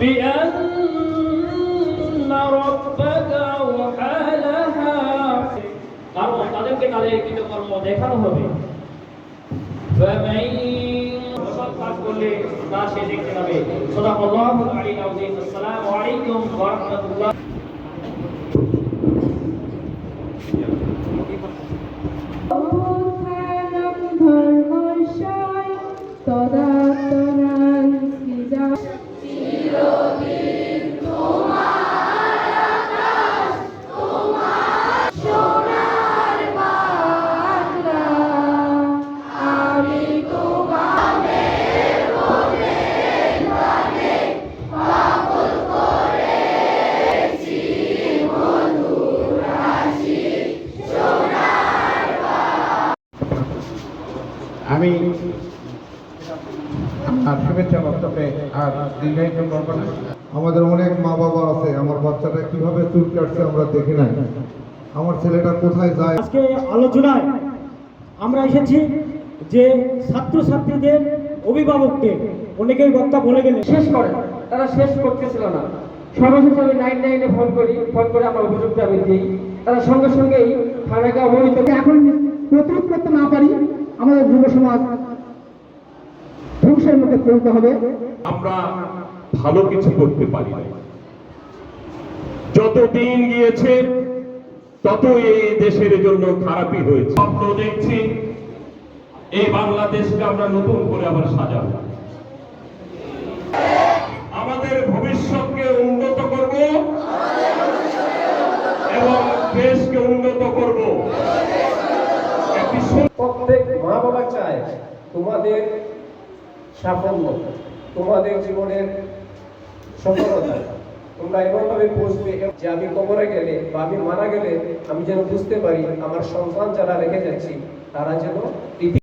بأن ربك أوحى لها কারণ তাদেরকে তাদের কৃতকর্ম দেখানো হবে করলে তা সে দেখতে পাবে। সাদাকাল্লাহুল আলিয়্যুল আযীম। আসসালামু আলাইকুম ওয়া রাহমাতুল্লাহ। আমি আর শুভেচ্ছা বক্তব্যে আর দীর্ঘায়িত করব না। আমাদের অনেক মা বাবা আছে, আমার বাচ্চাটা কিভাবে চুল কাটছে আমরা দেখি নাই, আমার ছেলেটা কোথায় যায়। আজকে আলোচনায় আমরা এসেছি যে ছাত্রছাত্রীদের অভিভাবককে অনেকেই বক্তা বলে গেলে শেষ করে তারা শেষ করতেছিল না। সর্বশেষে আমি 99-এ ফোন করে আমরা অভিযোগটা আমি দিই। তারা সঙ্গে সঙ্গেই থানাকে অবহিত। এখন প্রতিরোধ করতে না পারি আমাদের যুব সমাজ ধ্বংসের মুখে পড়তে হবে। আমরা ভালো কিছু করতে পারি না। যত দিন গিয়েছে তত এই দেশের জন্য খারাপই হয়েছে। স্বপ্ন দেখছি এই বাংলাদেশকে আমরা নতুন করে আবার সাজাবো, আমাদের ভবিষ্যৎকে উন্নত করব এবং দেশকে উন্নত করব। প্রত্যেক মা বাবা চায় তোমাদের সাফল্য, তোমাদের জীবনের সফলতা তোমরা এমনভাবে বুঝবে যে আমি কবরে গেলে বা আমি মারা গেলে আমি যেন বুঝতে পারি আমার সন্তান যারা রেখে যাচ্ছি তারা যেন